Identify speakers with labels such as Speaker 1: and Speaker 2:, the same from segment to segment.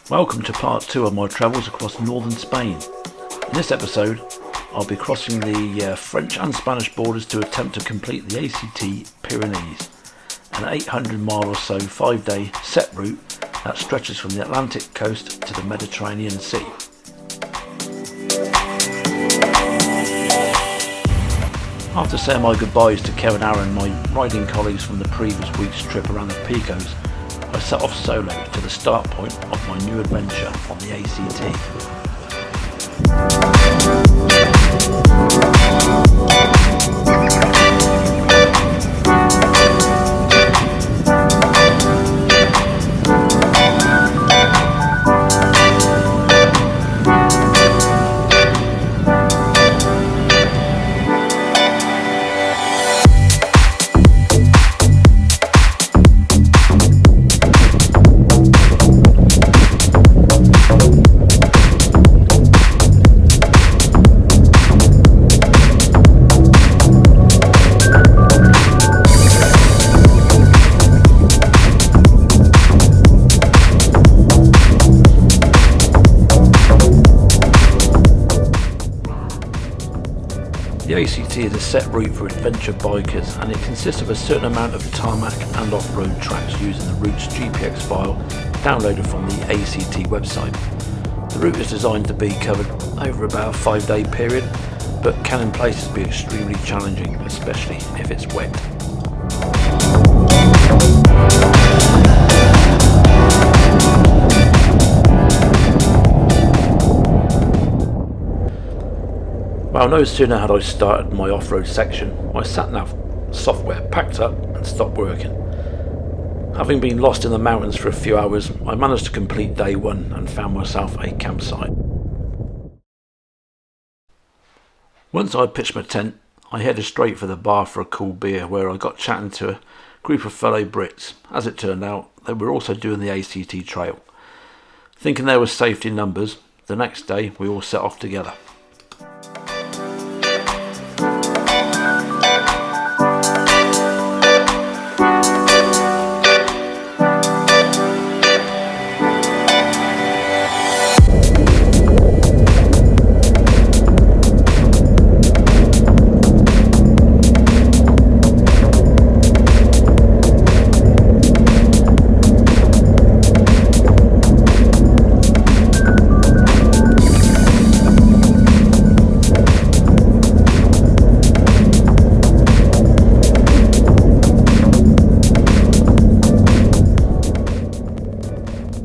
Speaker 1: Welcome to part 2 of my travels across northern Spain. In this episode, I'll be crossing the French and Spanish borders to attempt to complete the ACT Pyrenees, an 800 mile or so 5-day set route that stretches from the Atlantic coast to the Mediterranean Sea. After saying my goodbyes to Kev and Aaron, my riding colleagues from the previous week's trip around the Picos, I set off solo to the start point of my new adventure on the ACT. The ACT is a set route for adventure bikers, and it consists of a certain amount of tarmac and off-road tracks using the route's GPX file downloaded from the ACT website. The route is designed to be covered over about a 5-day period, but can in places be extremely challenging, especially if it's wet. Well, no sooner had I started my off-road section, my sat-nav software packed up and stopped working. Having been lost in the mountains for a few hours, I managed to complete day 1 and found myself a campsite. Once I pitched my tent, I headed straight for the bar for a cool beer, where I got chatting to a group of fellow Brits. As it turned out, they were also doing the ACT trail. Thinking there was safety in numbers, the next day we all set off together.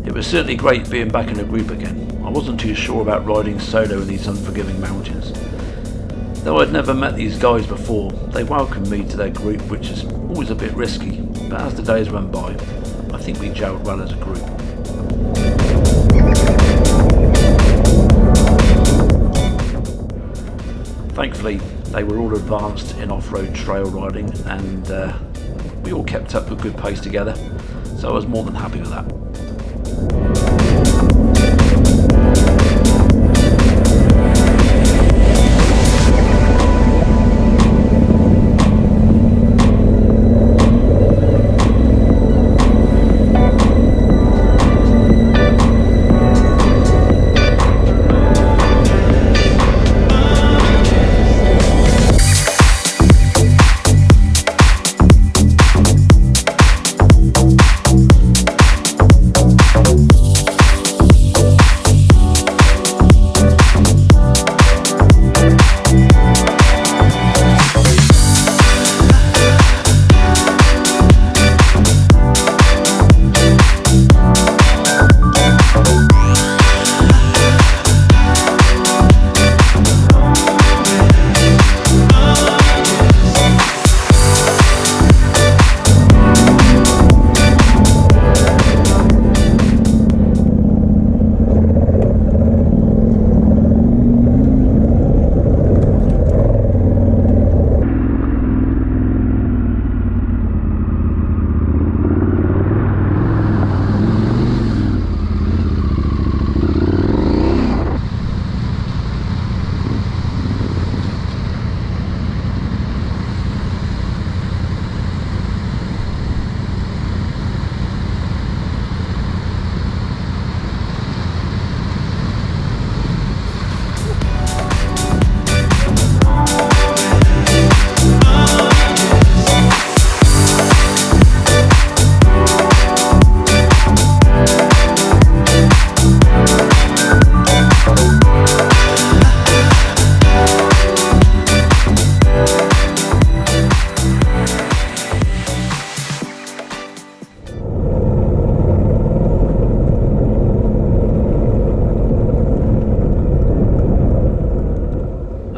Speaker 1: It was certainly great being back in a group again. I wasn't too sure about riding solo in these unforgiving mountains. Though I'd never met these guys before, they welcomed me to their group, which is always a bit risky, but as the days went by, I think we gelled well as a group. Thankfully, they were all advanced in off-road trail riding, and we all kept up a good pace together, so I was more than happy with that.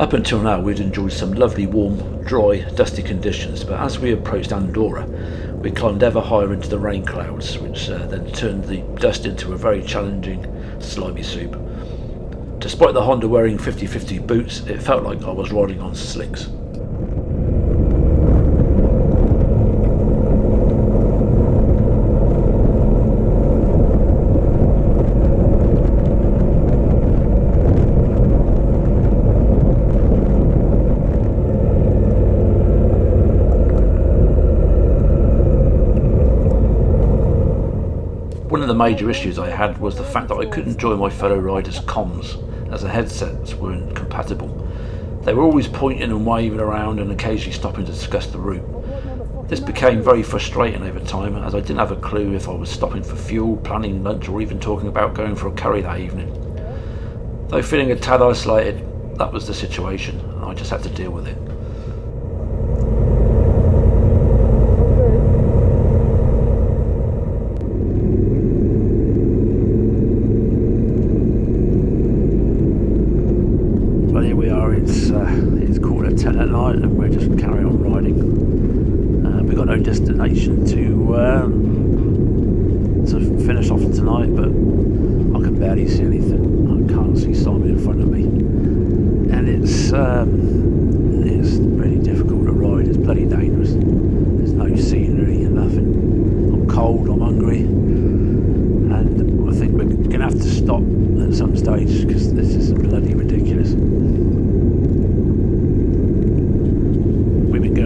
Speaker 1: Up until now we'd enjoyed some lovely warm, dry, dusty conditions, but as we approached Andorra we climbed ever higher into the rain clouds, which then turned the dust into a very challenging, slimy soup. Despite the Honda wearing 50/50 boots, it felt like I was riding on slicks. One of the major issues I had was the fact that I couldn't join my fellow riders' comms, as the headsets weren't compatible. They were always pointing and waving around and occasionally stopping to discuss the route. This became very frustrating over time, as I didn't have a clue if I was stopping for fuel, planning lunch, or even talking about going for a curry that evening. Though feeling a tad isolated, that was the situation, and I just had to deal with it. It's 10:15 at night and we're just carrying on riding. We've got no destination to finish off tonight, but I can barely see anything. I can't see Simon in front of me, and it's really difficult to ride. It's bloody dangerous. There's no scenery and nothing. I'm cold, I'm hungry, and I think we're going to have to stop at some stage because this is bloody ridiculous.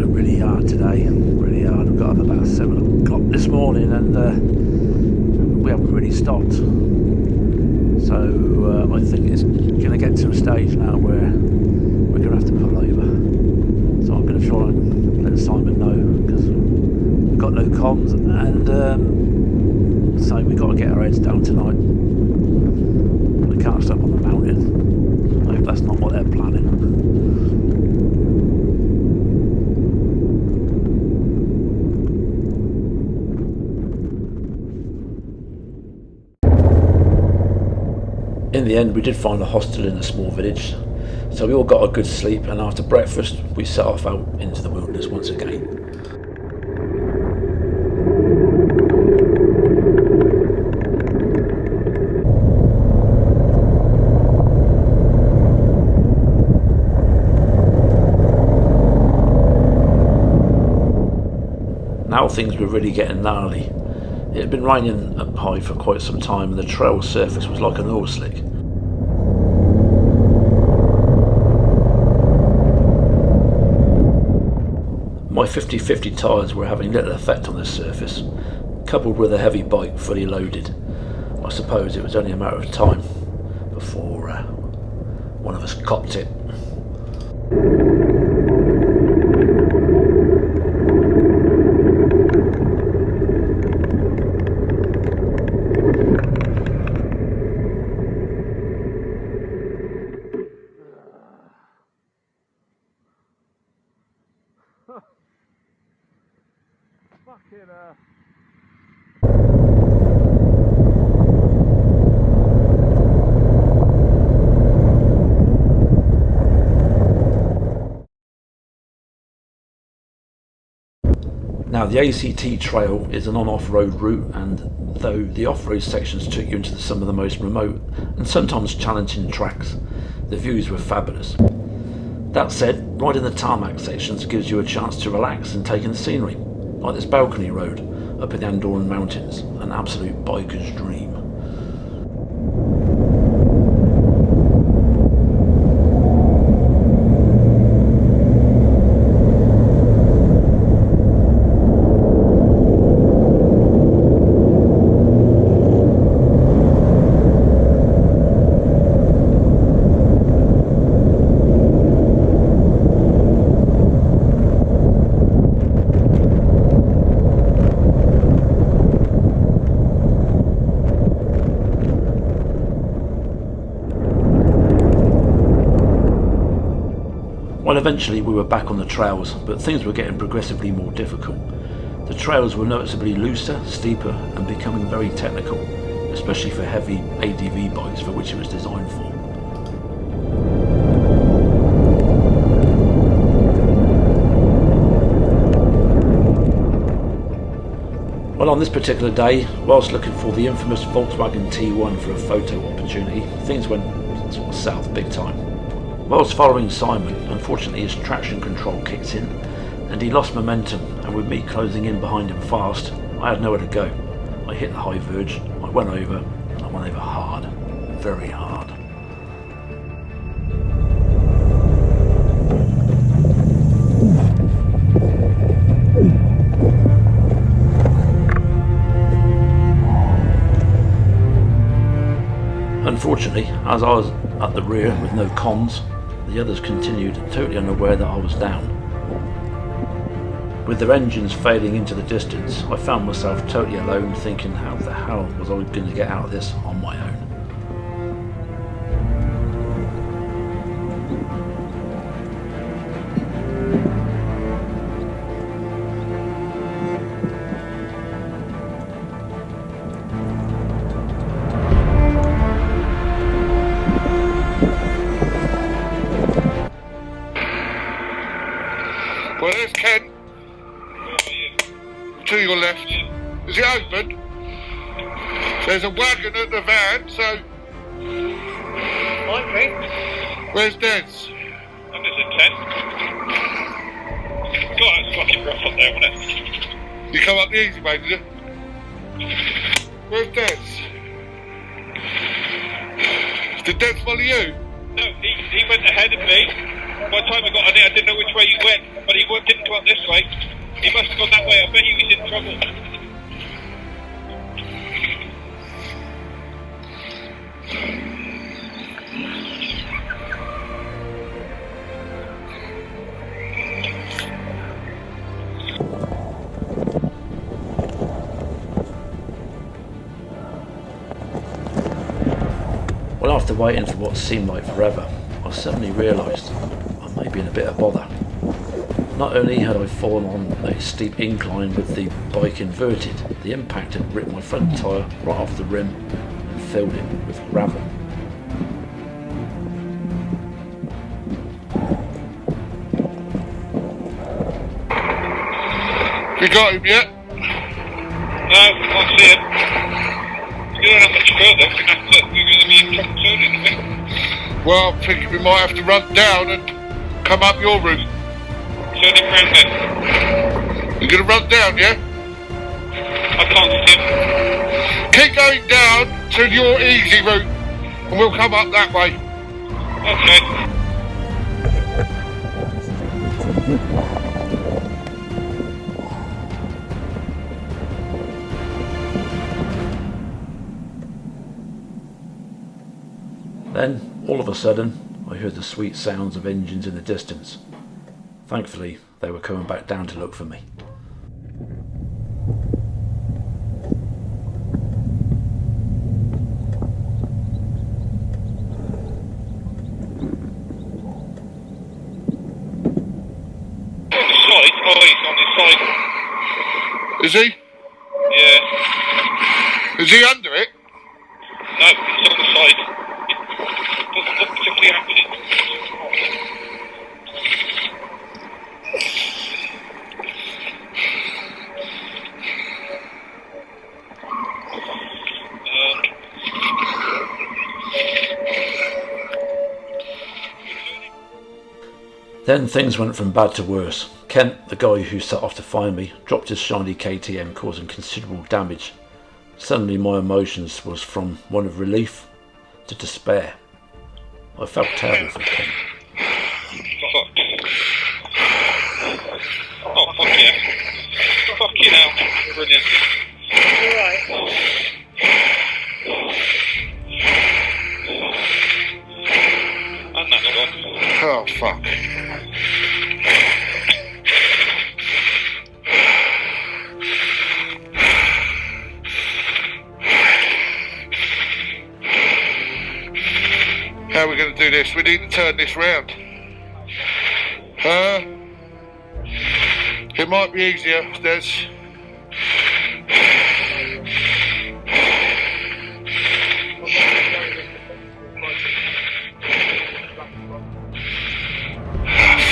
Speaker 1: Really hard today, really hard. We got up about 7 o'clock this morning and we haven't really stopped. So I think it's going to get to a stage now where we're going to have to pull over. So I'm going to try and let Simon know because we've got no comms and so we've got to get our heads down tonight. We can't stop on the mountain. I hope that's not what they're planning. In the end, we did find a hostel in a small village, so we all got a good sleep, and after breakfast we set off out into the wilderness once again. Now things were really getting gnarly. It had been raining up high for quite some time and the trail surface was like an oil slick. My 50/50 tyres were having little effect on this surface, coupled with a heavy bike fully loaded. I suppose it was only a matter of time before one of us copped it. Now the ACT trail is an on-off-road route, and though the off-road sections took you into some of the most remote and sometimes challenging tracks, the views were fabulous. That said, riding the tarmac sections gives you a chance to relax and take in the scenery, like this balcony road up in the Andooran Mountains, an absolute biker's dream. Well, eventually we were back on the trails, but things were getting progressively more difficult. The trails were noticeably looser, steeper, and becoming very technical, especially for heavy ADV bikes, for which it was designed for. Well, on this particular day, whilst looking for the infamous Volkswagen T1 for a photo opportunity, things went sort of south big time. Whilst following Simon, unfortunately his traction control kicked in and he lost momentum, and with me closing in behind him fast, I had nowhere to go. I hit the high verge, I went over, and I went over hard, very hard. Unfortunately, as I was at the rear with no comms, the others continued, totally unaware that I was down. With their engines fading into the distance, I found myself totally alone, thinking how the hell was I going to get out of this on my own.
Speaker 2: Well, there's Ken. To your left. Is it open? There's a wagon at the van, so...
Speaker 3: Might be.
Speaker 2: Where's Des?
Speaker 3: I'm just in 10. God, it's fucking rough up there, wasn't it?
Speaker 2: You come up the easy way, did you? Where's Des? Did Des follow you?
Speaker 3: No, he went ahead of me. By the time I got on it, I didn't know which way he went, but he didn't come up this way. He must have gone that way. I bet he was in trouble.
Speaker 1: Well, after waiting for what seemed like forever, I suddenly realised I may be in a bit of bother. Not only had I fallen on a steep incline with the bike inverted, the impact had ripped my front tyre right off the rim and filled it with gravel.
Speaker 2: You got him yet?
Speaker 3: No, I can't see him. You don't have much further. We're going to be in trouble soon, I think.
Speaker 2: Well, I'm thinking we might have to run down and come up your route.
Speaker 3: Turning round then.
Speaker 2: You're going to run down, yeah?
Speaker 3: I can't see him.
Speaker 2: Keep going down to your easy route and we'll come up that way.
Speaker 3: Okay.
Speaker 1: Then, all of a sudden, I heard the sweet sounds of engines in the distance. Thankfully, they were coming back down to look for me.
Speaker 3: On the side? Oh, he's on his side.
Speaker 2: Is he?
Speaker 3: Yeah.
Speaker 2: Is he under it?
Speaker 3: No, he's on the side. It doesn't look particularly happy.
Speaker 1: Then things went from bad to worse. Kent, the guy who set off to find me, dropped his shiny KTM, causing considerable damage. Suddenly my emotions was from one of relief to despair. I felt terrible for Kent.
Speaker 3: Fuck. Oh, fuck yeah. Fucking hell. Brilliant. Alright. And that one.
Speaker 2: Oh, fuck. How are we going to do this? We need to turn this round. It might be easier. There's...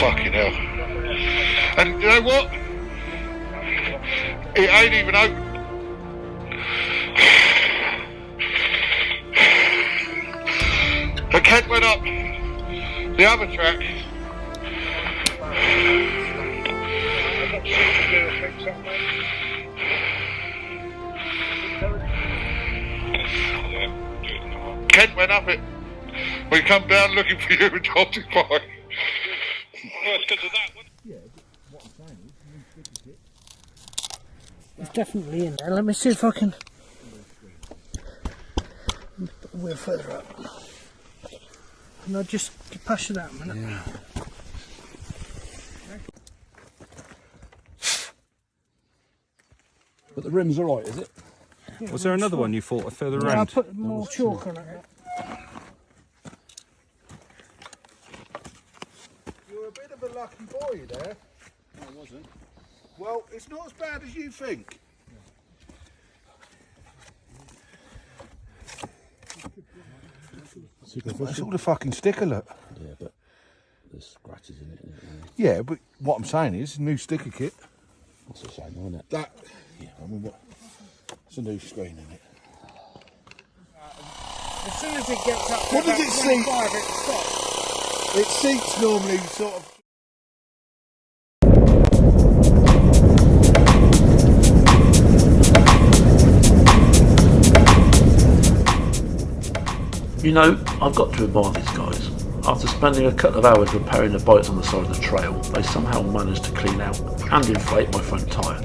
Speaker 2: fucking hell. And you know what? It ain't even open. And Kent went up the other track. Kent went up it. We come down looking for you and told you why.
Speaker 3: Well, it's because of that one.
Speaker 4: It's definitely in there. Let me see if I can. We're further up. And I'll just pass you that a minute.
Speaker 5: Yeah. But the rim's alright, is it?
Speaker 4: Yeah,
Speaker 6: Was there another one you thought further
Speaker 4: Yeah, I'll
Speaker 6: around?
Speaker 4: put more chalk on it.
Speaker 7: You're a bit of a lucky boy there.
Speaker 5: No, it wasn't.
Speaker 7: Well, it's not as bad as you think. It's all the fucking sticker, look.
Speaker 5: Yeah, but there's scratches in it, isn't it?
Speaker 7: Yeah, but what I'm saying is, new sticker kit.
Speaker 5: That's a shame, isn't it?
Speaker 7: That, yeah, I mean, what? It's a new screen, isn't it?
Speaker 4: As soon as it gets up to
Speaker 7: What does
Speaker 4: about
Speaker 7: it seem?
Speaker 4: 25, it stops.
Speaker 7: It seats normally sort of.
Speaker 1: You know, I've got to admire these guys. After spending a couple of hours repairing the bikes on the side of the trail, they somehow managed to clean out and inflate my front tyre.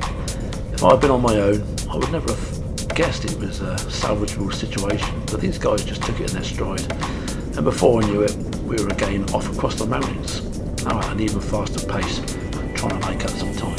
Speaker 1: If I had been on my own, I would never have guessed it was a salvageable situation, but these guys just took it in their stride. And before I knew it, we were again off across the mountains, now at an even faster pace, trying to make up some time.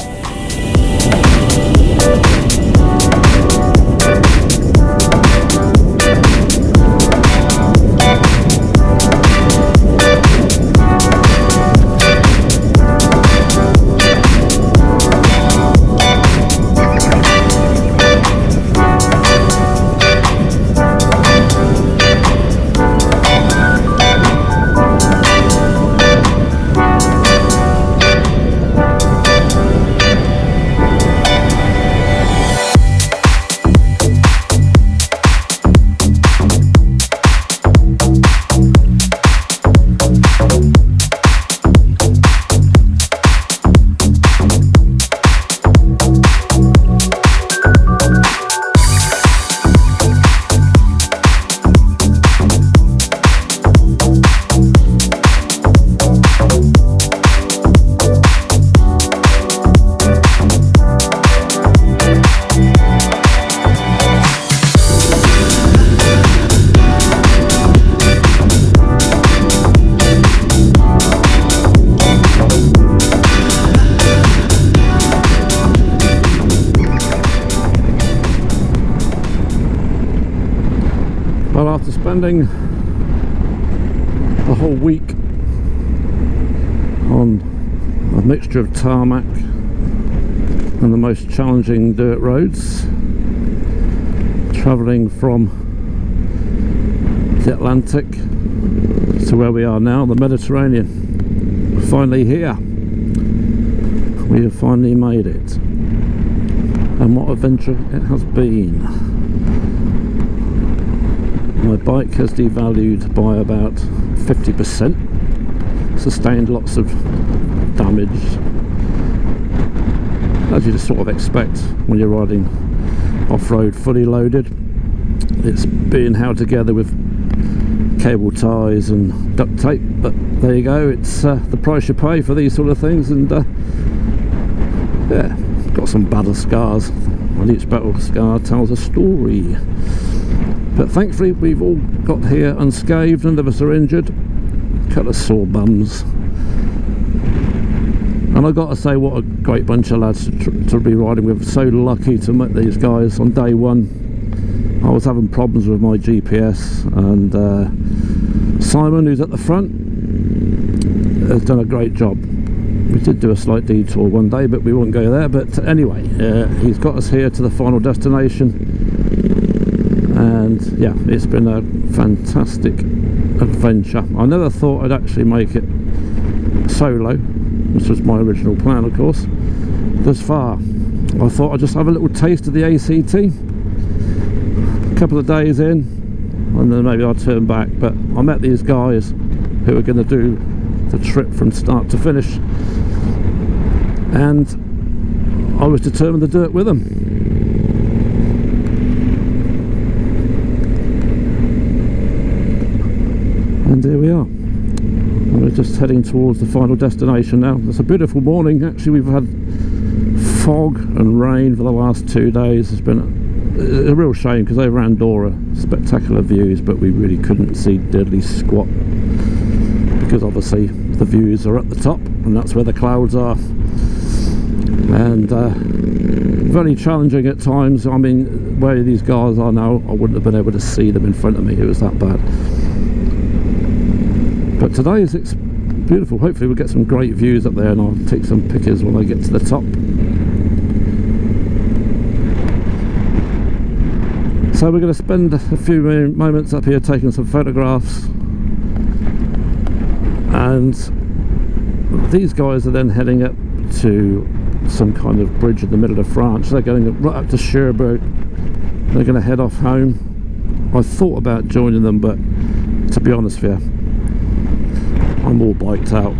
Speaker 6: Well, after spending a whole week on a mixture of tarmac and the most challenging dirt roads, travelling from the Atlantic to where we are now, the Mediterranean, we're finally here. We have finally made it, and what adventure it has been. My bike has devalued by about 50%, sustained lots of damage, as you just sort of expect when you're riding off-road fully loaded. It's being held together with cable ties and duct tape, but there you go, it's the price you pay for these sort of things. And yeah, got some battle scars, and each battle scar tells a story. But thankfully we've all got here unscathed, none of us are injured. A couple of sore bums. And I've got to say, what a great bunch of lads to be riding with. So lucky to meet these guys on day one. I was having problems with my GPS, and Simon, who's at the front, has done a great job. We did do a slight detour one day, but we won't go there. But anyway, he's got us here to the final destination. And yeah, it's been a fantastic adventure. I never thought I'd actually make it solo, which was my original plan, of course. Thus far, I thought I'd just have a little taste of the ACT. couple of days in, and then maybe I'll turn back. But I met these guys who are going to do the trip from start to finish, and I was determined to do it with them. And here we are. We're just heading towards the final destination now. It's a beautiful morning. Actually, we've had fog and rain for the last 2 days. It's been a real shame, because over Andorra, spectacular views, but we really couldn't see diddly squat, because obviously the views are at the top and that's where the clouds are. And very challenging at times. I mean, where these guys are now, I wouldn't have been able to see them in front of me. It was that bad. But today it's beautiful. Hopefully we'll get some great views up there, and I'll take some pictures when I get to the top. So we're going to spend a few moments up here taking some photographs, and these guys are then heading up to some kind of bridge in the middle of France. They're going right up to Cherbourg. They're going to head off home. I thought about joining them, but to be honest with you, I'm all biked out.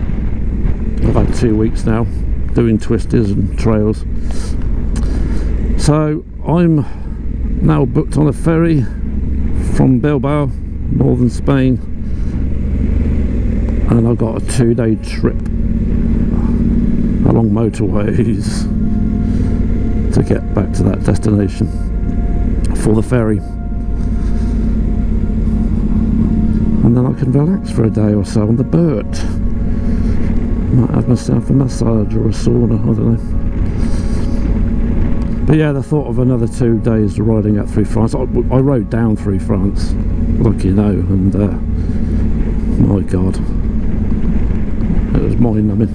Speaker 6: I've had 2 weeks now doing twisties and trails, so I'm now booked on a ferry from Bilbao, northern Spain, and I've got a 2-day trip along motorways to get back to that destination for the ferry, and then I can relax for a day or so on the boat. Might have myself a massage or a sauna, I don't know. But yeah, the thought of another 2 days riding up through France. I rode down through France, like you know, and my God, it was mind-numbing.